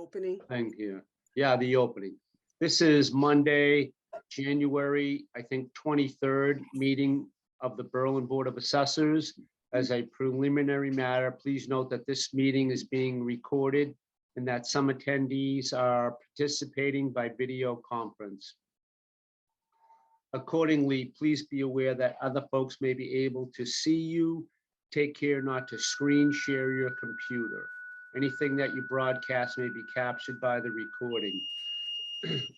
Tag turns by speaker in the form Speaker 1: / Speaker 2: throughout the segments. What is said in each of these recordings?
Speaker 1: opening.
Speaker 2: thing here. Yeah, the opening. This is Monday, January, I think, 23rd meeting of the Berlin Board of Assessors. As a preliminary matter, please note that this meeting is being recorded and that some attendees are participating by video conference. Accordingly, please be aware that other folks may be able to see you. Take care not to screen share your computer. Anything that you broadcast may be captured by the recording.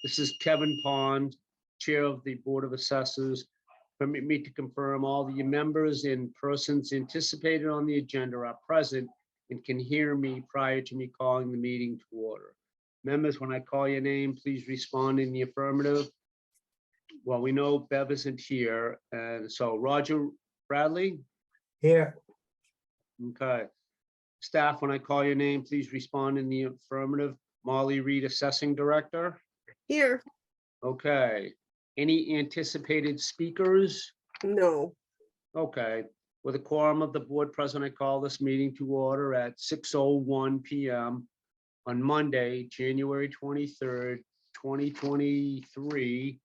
Speaker 2: This is Kevin Pond, Chair of the Board of Assessors. Permit me to confirm all the members and persons anticipated on the agenda are present and can hear me prior to me calling the meeting to order. Members, when I call your name, please respond in the affirmative. Well, we know Bev isn't here, and so Roger Bradley?
Speaker 3: Here.
Speaker 2: Okay. Staff, when I call your name, please respond in the affirmative. Molly Reed, Assessing Director.
Speaker 1: Here,
Speaker 2: Okay. Any anticipated speakers?
Speaker 1: no.
Speaker 2: Okay. With a quorum of the board present, I call this meeting to order at 6:01 PM on Monday, January 23rd, 2023.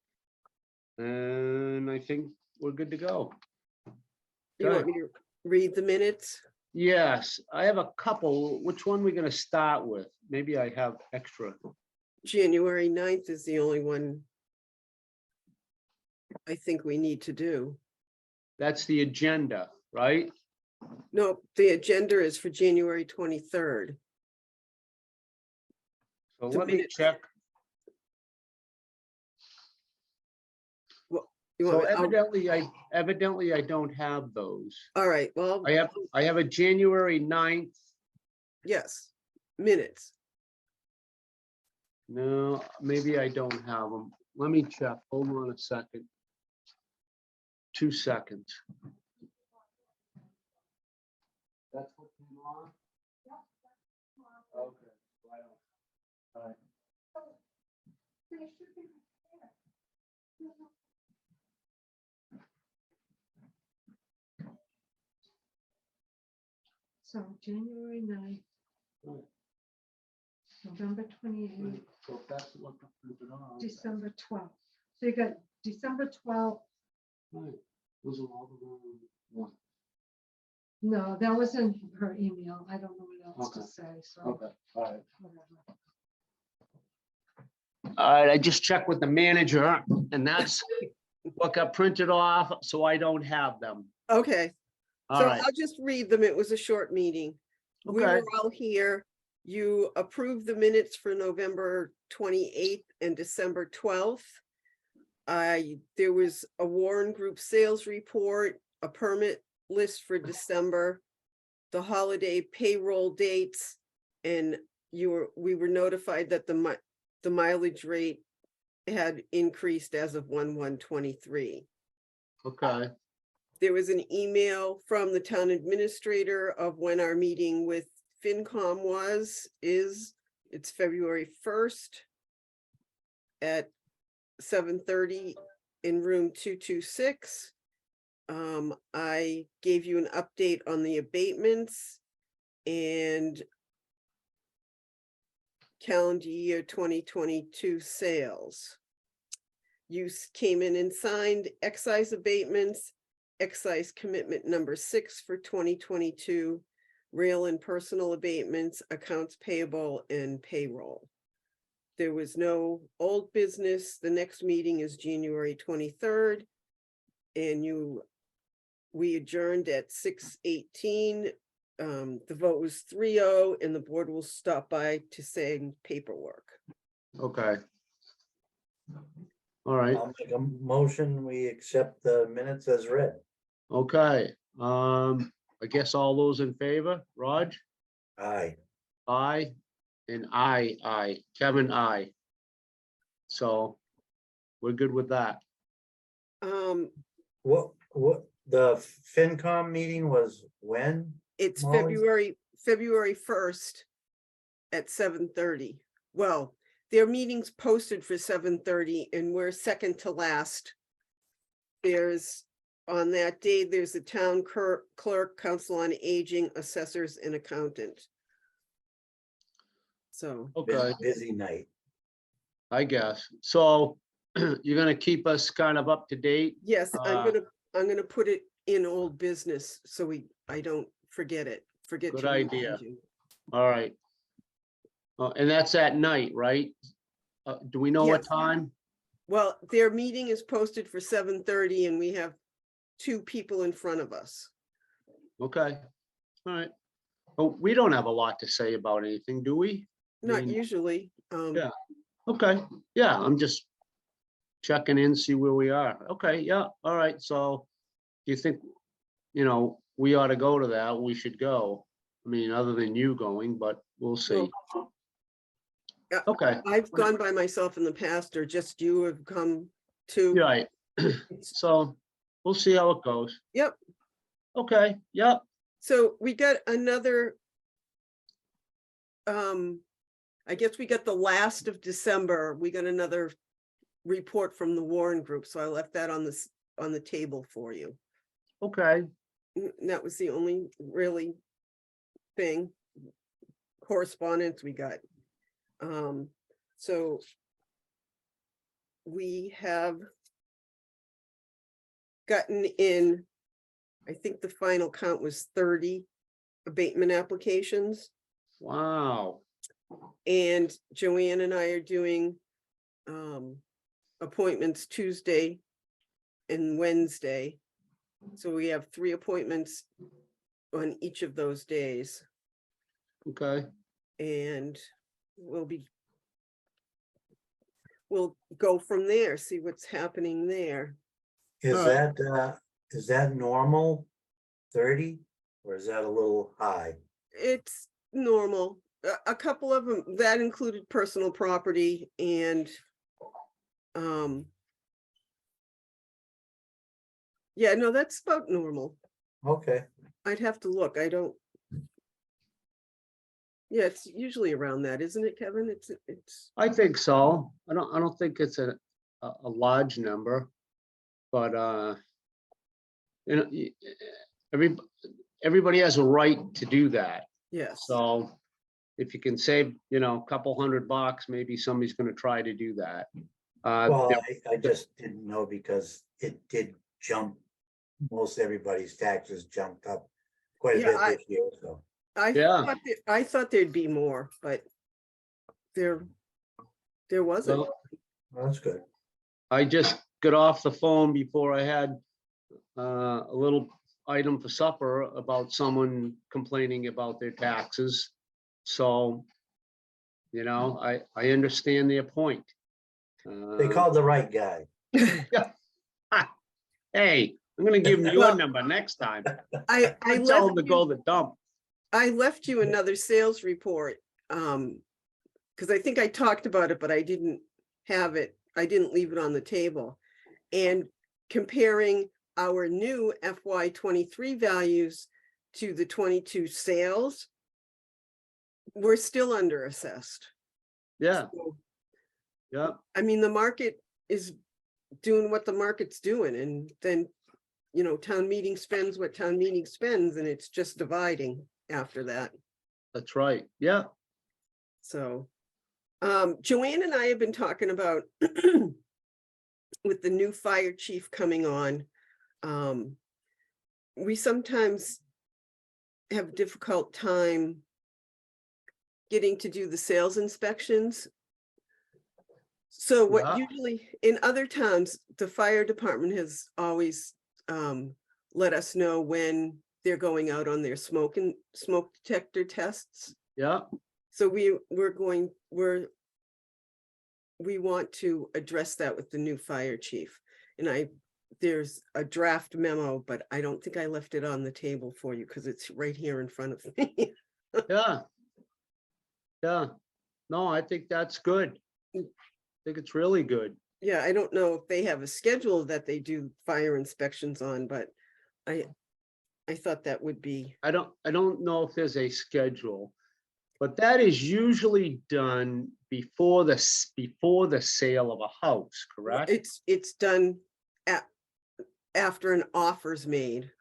Speaker 2: And I think we're good to go.
Speaker 1: You want me to read the minutes?
Speaker 2: Yes, I have a couple. Which one are we going to start with? Maybe I have extra.
Speaker 1: January 9th is the only one I think we need to do.
Speaker 2: That's the agenda, right?
Speaker 1: No, the agenda is for January 23rd.
Speaker 2: So
Speaker 1: The
Speaker 2: let me
Speaker 1: minutes.
Speaker 2: check.
Speaker 1: You
Speaker 2: So
Speaker 1: want me-
Speaker 2: evidently I don't have those.
Speaker 1: All right, well,
Speaker 2: I have a January 9th.
Speaker 1: yes, minutes.
Speaker 2: No, maybe I don't have them. Let me check. Hold on a second. 2 seconds. That's what came on? Okay. All right.
Speaker 4: So January 9th,
Speaker 2: Right.
Speaker 4: November 28th,
Speaker 2: So that's what the printed on.
Speaker 4: December 12th. So you got December 12th.
Speaker 2: Right. Those are all the wrong ones.
Speaker 4: No, that was in her email. I don't know what else to
Speaker 2: Okay.
Speaker 4: say, so
Speaker 2: Okay, all right.
Speaker 4: whatever.
Speaker 2: All right, I just checked with the manager and that's what got printed off, so I don't have them.
Speaker 1: Okay,
Speaker 2: All
Speaker 1: so
Speaker 2: right,
Speaker 1: I'll just read them. It was a short meeting. We
Speaker 2: Okay.
Speaker 1: were all here. You approved the minutes for November 28th and December 12th. There was a Warren Group sales report, a permit list for December, the holiday payroll dates, and we were notified that the mileage rate had increased as of 1/1/23.
Speaker 2: okay,
Speaker 1: There was an email from the town administrator of when our meeting with FinCom it's February 1st at 7:30 in room 226. I gave you an update on the abatements and calendar year 2022 sales. You came in and signed excise abatements, excise commitment number 6 for 2022, rail and personal abatements, accounts payable, and payroll. There was no old business. The next meeting is January 23rd. And we adjourned at 6:18. The vote was 3-0, and the board will stop by to sign paperwork.
Speaker 2: okay. All right,
Speaker 3: I'll make a motion, we accept the minutes as read.
Speaker 2: okay. I guess all those in favor, Raj?
Speaker 3: Aye.
Speaker 2: Aye, and aye. Kevin, aye. So we're good with that.
Speaker 3: What, the FinCom meeting was when?
Speaker 1: It's
Speaker 3: Molly?
Speaker 1: February 1st at 7:30. Well, their meeting's posted for 7:30 and we're second to last. On that day, there's the town clerk, council on aging, assessors, and accountant. So,
Speaker 2: Okay,
Speaker 3: busy night.
Speaker 2: I guess. So you're gonna keep us kind of up to date?
Speaker 1: yes,
Speaker 2: Uh,
Speaker 1: I'm gonna put it in old business, so I don't forget it, forget
Speaker 2: Good
Speaker 1: to
Speaker 2: idea.
Speaker 1: remind you.
Speaker 2: All right. And that's at night, right? Do we know what
Speaker 1: Yes.
Speaker 2: time?
Speaker 1: Well, their meeting is posted for 7:30 and we have 2 people in front of us.
Speaker 2: Okay, all right. Oh, we don't have a lot to say about anything, do we?
Speaker 1: Not
Speaker 2: mean,
Speaker 1: usually.
Speaker 2: yeah. Okay, yeah, I'm just checking in, see where we are. Okay, yeah, all right, so do you think, we ought to go to that? We should go. I mean, other than you going, but we'll see.
Speaker 1: Yeah,
Speaker 2: Okay,
Speaker 1: I've gone by myself in the past, or just you have come to.
Speaker 2: right. So we'll see how it goes.
Speaker 1: Yep.
Speaker 2: Okay, yep,
Speaker 1: So we got another, I guess we got the last of December, we got another report from the Warren Group, so I left that on the table for you.
Speaker 2: okay,
Speaker 1: And that was the only really thing, correspondence we got. So we have gotten in, I think the final count was 30 abatement applications.
Speaker 2: wow,
Speaker 1: And Joanne and I are doing appointments Tuesday and Wednesday. So we have 3 appointments on each of those days,
Speaker 2: okay,
Speaker 1: and we'll go from there, see what's happening there.
Speaker 3: Is
Speaker 2: All right.
Speaker 3: that normal? 30, or is that a little high?
Speaker 1: It's normal. A couple of them, that included personal property and yeah, no, that's about normal.
Speaker 3: Okay,
Speaker 1: I'd have to look. I don't. Yeah, it's usually around that, isn't it, Kevin? It's
Speaker 2: I think so. I don't think it's a large number, but every everybody has a right to do that.
Speaker 1: yes.
Speaker 2: So if you can save, a couple $100, maybe somebody's gonna try to do that.
Speaker 3: well,
Speaker 2: there-
Speaker 3: I just didn't know because it did jump. Most everybody's taxes jumped up quite a
Speaker 1: Yeah,
Speaker 3: bit this year, so.
Speaker 2: Yeah.
Speaker 1: I thought there'd be more, but there wasn't.
Speaker 2: Well,
Speaker 3: Well, that's good.
Speaker 2: I just got off the phone before I had a little item for supper about someone complaining about their taxes. So, I understand their point.
Speaker 3: They called the right guy.
Speaker 2: Hey, I'm gonna give him your
Speaker 1: Well,
Speaker 2: number next time.
Speaker 1: I
Speaker 2: Tell
Speaker 1: left
Speaker 2: him to
Speaker 1: you,
Speaker 2: go to the dump.
Speaker 1: I left you another sales report. Because I think I talked about it, but I didn't have it. I didn't leave it on the table. And comparing our new FY23 values to the 22 sales, we're still under assessed.
Speaker 2: Yeah,
Speaker 1: So,
Speaker 2: yeah,
Speaker 1: I mean, the market is doing what the market's doing, and then, town meeting spends what town meeting spends, and it's just dividing after that.
Speaker 2: that's right. Yeah,
Speaker 1: So, Joanne and I have been talking about with the new fire chief coming on, we sometimes have a difficult time getting to do the sales inspections. So what
Speaker 2: Yeah.
Speaker 1: usually in other towns, the fire department has always let us know when they're going out on their smoke detector tests.
Speaker 2: yeah,
Speaker 1: So we want to address that with the new fire chief. And there's a draft memo, but I don't think I left it on the table for you because it's right here in front of me.
Speaker 2: yeah. Yeah, no, I think that's good. I think it's really good.
Speaker 1: Yeah, I don't know if they have a schedule that they do fire inspections on, but I thought that would be,
Speaker 2: I don't know if there's a schedule, but that is usually done before the sale of a house, correct?
Speaker 1: it's done after an offer's made.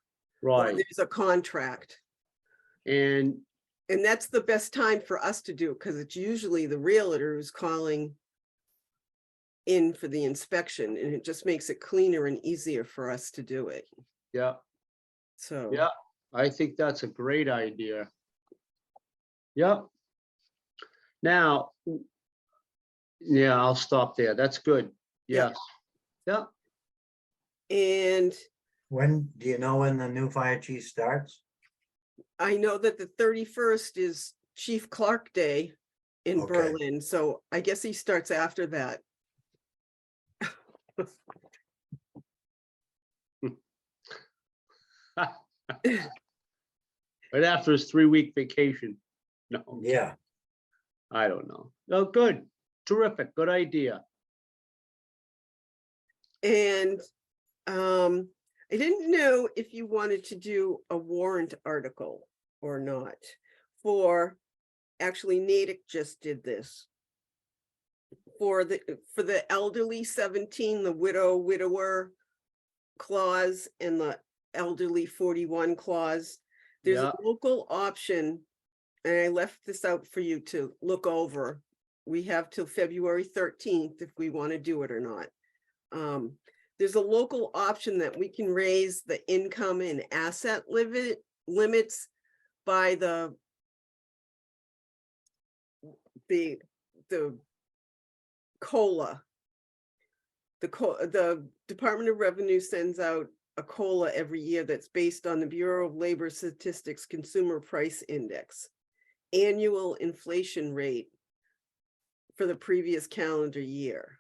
Speaker 1: Or
Speaker 2: Right,
Speaker 1: there's a contract.
Speaker 2: and
Speaker 1: And that's the best time for us to do, because it's usually the realtor who's calling in for the inspection, and it just makes it cleaner and easier for us to do it.
Speaker 2: Yeah,
Speaker 1: So.
Speaker 2: yeah, I think that's a great idea. Yep. Now, yeah, I'll stop there. That's good.
Speaker 1: Yeah.
Speaker 2: Yes. Yeah.
Speaker 1: And
Speaker 3: When, do you know when the new fire chief starts?
Speaker 1: I know that the 31st is Chief Clark Day in
Speaker 3: Okay.
Speaker 1: Berlin, so I guess he starts after that.
Speaker 2: Right after his 3-week vacation. No,
Speaker 3: Yeah,
Speaker 2: I don't know. Oh, good. Terrific. Good idea.
Speaker 1: And I didn't know if you wanted to do a warrant article or not for, actually Natick just did this. For the elderly 17, the widower clause and the elderly 41 clause. There's
Speaker 2: Yeah.
Speaker 1: a local option, and I left this out for you to look over. We have till February 13th if we want to do it or not. There's a local option that we can raise the income and asset limits by the COLA. The Department of Revenue sends out a COLA every year that's based on the Bureau of Labor Statistics Consumer Price Index, annual inflation rate for the previous calendar year.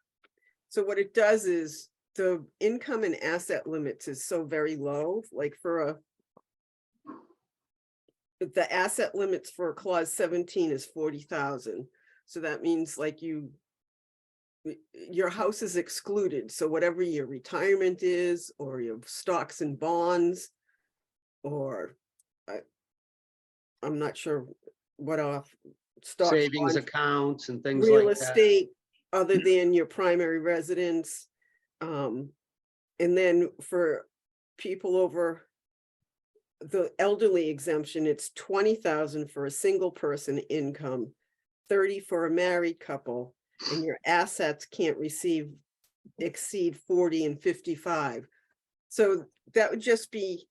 Speaker 1: So what it does is the income and asset limits is so very low, like for the asset limits for clause 17 is 40,000. So that means like your house is excluded. So whatever your retirement is, or your stocks and bonds, or I'm not sure what off stocks,
Speaker 2: Savings
Speaker 1: bonds,
Speaker 2: accounts and things
Speaker 1: real
Speaker 2: like that.
Speaker 1: estate, other than your primary residence. And then for people over the elderly exemption, it's 20,000 for a single person income, 30 for a married couple, and your assets can't exceed 40 and 55. So that would just be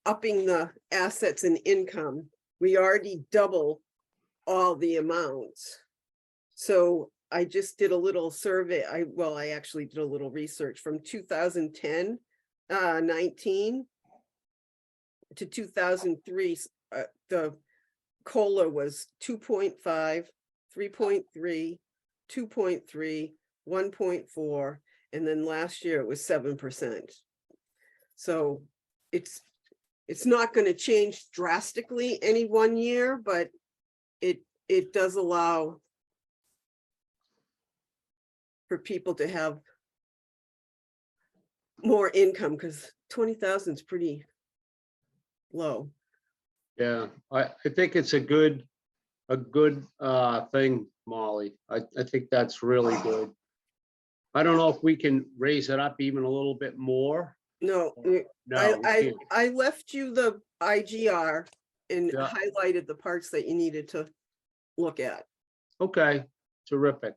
Speaker 1: upping the assets and income. We already double all the amounts. So I just did a little survey. I actually did a little research from 2010, 19 to 2003. The COLA was 2.5, 3.3, 2.3, 1.4, and then last year it was 7%. So it's not going to change drastically any one year, but it does allow for people to have more income, because 20,000 is pretty low.
Speaker 2: Yeah, I think it's a good thing, Molly. I think that's really good. I don't know if we can raise it up even a little bit more.
Speaker 1: No,
Speaker 2: No, we can't.
Speaker 1: I left you the IGR and
Speaker 2: Yeah.
Speaker 1: highlighted the parts that you needed to look at.
Speaker 2: Okay, terrific.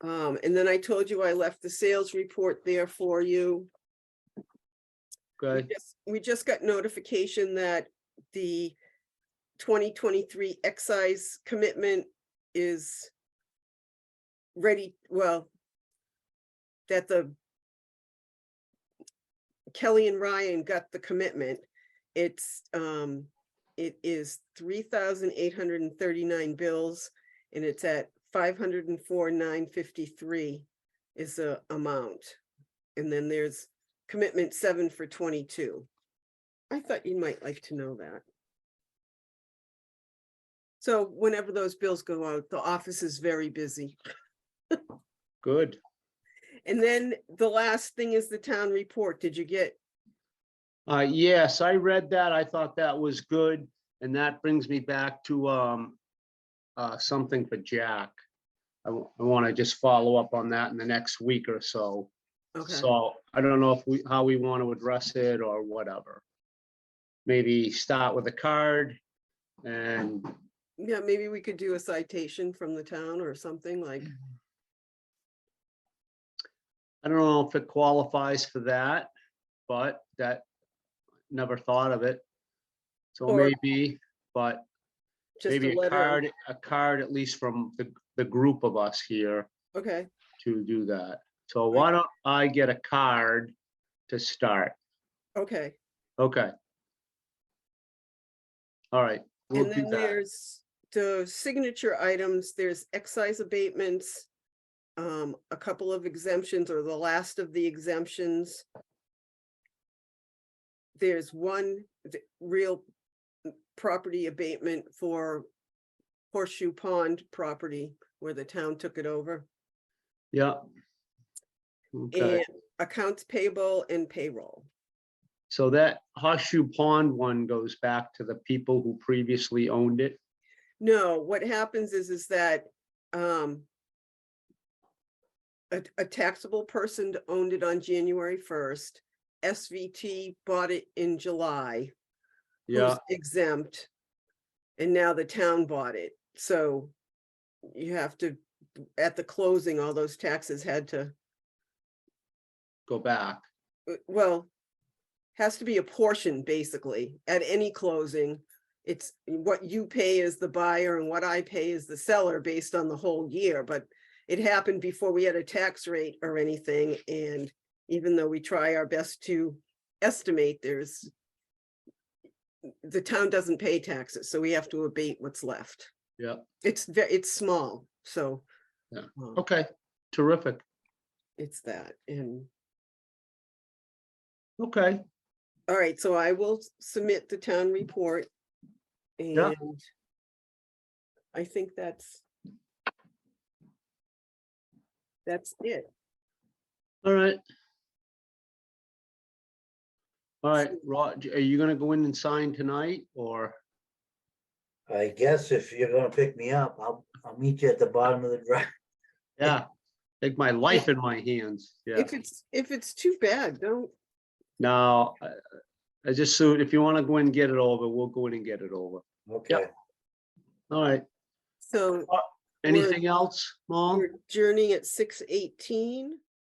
Speaker 1: And then I told you I left the sales report there for you.
Speaker 2: Okay,
Speaker 1: We just got notification that the 2023 excise commitment is ready. Well, that the Kelly and Ryan got the commitment. It is 3,839 bills, and it's at 504,953 is the amount. And then there's commitment 7 for 22. I thought you might like to know that. So whenever those bills go out, the office is very busy.
Speaker 2: good.
Speaker 1: And then the last thing is the town report. Did you get?
Speaker 2: Yes, I read that. I thought that was good. And that brings me back to something for Jack. I want to just follow up on that in the next week or so.
Speaker 1: Okay.
Speaker 2: So I don't know if how we want to address it or whatever. Maybe start with a card And
Speaker 1: Yeah, maybe we could do a citation from the town or something like,
Speaker 2: I don't know if it qualifies for that, but that, never thought of it. So
Speaker 1: Or
Speaker 2: maybe, but
Speaker 1: just
Speaker 2: maybe
Speaker 1: a letter.
Speaker 2: a card at least from the group of us here
Speaker 1: Okay,
Speaker 2: to do that. So why don't I get a card to start?
Speaker 1: okay.
Speaker 2: Okay. All right, we'll
Speaker 1: And
Speaker 2: do
Speaker 1: then
Speaker 2: that.
Speaker 1: there's the signature items, there's excise abatements, a couple of exemptions or the last of the exemptions. There's one real property abatement for Horseshoe Pond property where the town took it over.
Speaker 2: Yeah. Okay,
Speaker 1: And accounts payable and payroll.
Speaker 2: so that Horseshoe Pond one goes back to the people who previously owned it.
Speaker 1: No, what happens is that a taxable person owned it on January 1st. SVT bought it in July.
Speaker 2: Yeah,
Speaker 1: Who's exempt. And now the town bought it. So you have to, at the closing, all those taxes had to,
Speaker 2: go back.
Speaker 1: well, has to be a portion, basically, at any closing. It's what you pay as the buyer and what I pay as the seller based on the whole year, but it happened before we had a tax rate or anything, and even though we try our best to estimate, the town doesn't pay taxes, so we have to abate what's left.
Speaker 2: Yeah,
Speaker 1: It's small, so.
Speaker 2: Yeah.
Speaker 1: um,
Speaker 2: okay, terrific.
Speaker 1: It's that, and,
Speaker 2: Okay,
Speaker 1: all right, so I will submit the town report.
Speaker 2: Yeah.
Speaker 1: And I think that's it.
Speaker 2: all right. All right, Rod, are you gonna go in and sign tonight or?
Speaker 3: I guess if you're gonna pick me up, I'll meet you at the bottom of the drive.
Speaker 2: Yeah, take my life in my hands. Yeah,
Speaker 1: If it's too bad, don't,
Speaker 2: no, I just, so if you wanna go in and get it over, we'll go in and get it over.
Speaker 3: Okay,
Speaker 2: All right,
Speaker 1: so
Speaker 2: anything else, Mom?
Speaker 1: we're adjourning at 6:18.